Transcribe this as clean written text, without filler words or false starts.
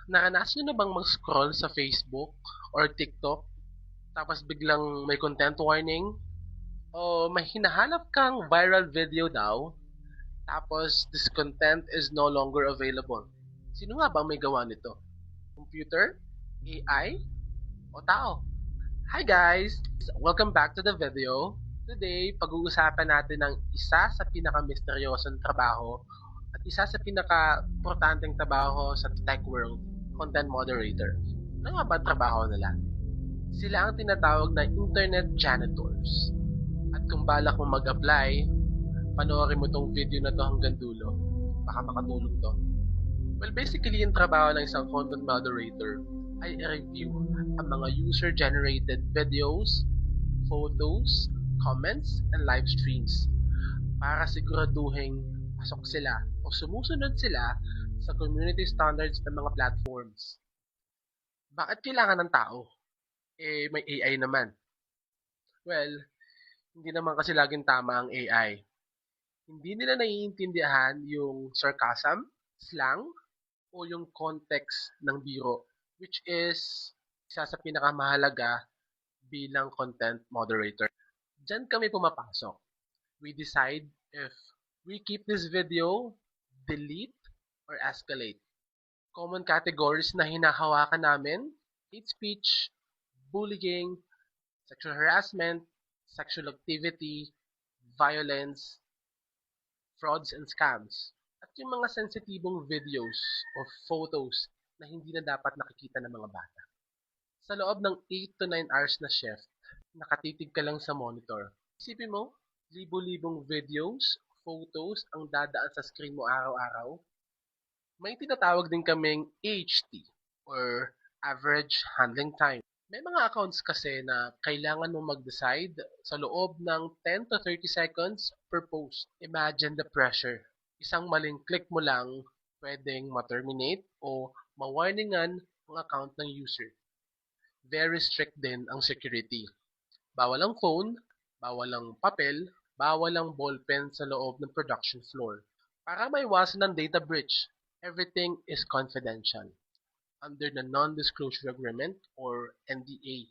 Naranasan niyo na bang mag-scroll sa Facebook or TikTok tapos biglang may content warning? O may hinahanap kang viral video daw tapos this content is no longer available? Sino nga bang may gawa nito? Computer? AI? O tao? Hi guys! Welcome back to the video. Today, pag-uusapan natin ang isa sa pinaka-misteryosong trabaho at isa sa pinaka-importanteng trabaho sa tech world, content moderator. Ano nga ba ang trabaho nila? Sila ang tinatawag na internet janitors. At kung balak mong mag-apply, panoorin mo tong video na to hanggang dulo. Baka makatulong to. Well, basically, yung trabaho ng isang content moderator ay i-review ang mga user-generated videos, photos, comments, and live streams para siguraduhin pasok sila o sumusunod sila sa community standards ng mga platforms. Bakit kailangan ng tao? May AI naman. Well, hindi naman kasi laging tama ang AI. Hindi nila naiintindihan yung sarcasm, slang, o yung context ng biro, which is isa sa pinakamahalaga bilang content moderator. Diyan kami pumapasok. We decide if we keep this video, delete, or escalate. Common categories na hinahawakan namin: hate speech, bullying, sexual harassment, sexual activity, violence, frauds and scams, at yung mga sensitibong videos o photos na hindi na dapat nakikita ng mga bata. Sa loob ng 8 to 9 hours na shift, nakatitig ka lang sa monitor. Isipin mo, libo-libong videos, photos ang dadaan sa screen mo araw-araw. May tinatawag din kaming AHT or Average Handling Time. May mga accounts kasi na kailangan mo mag-decide sa loob ng 10 to 30 seconds per post. Imagine the pressure. Isang maling click mo lang, pwedeng ma-terminate o ma-warningan ang account ng user. Very strict din ang security. Bawal ang phone, bawal ang papel, bawal ang ballpen sa loob ng production floor. Para maiwasan ng data breach, everything is confidential under the Non-Disclosure Agreement or NDA.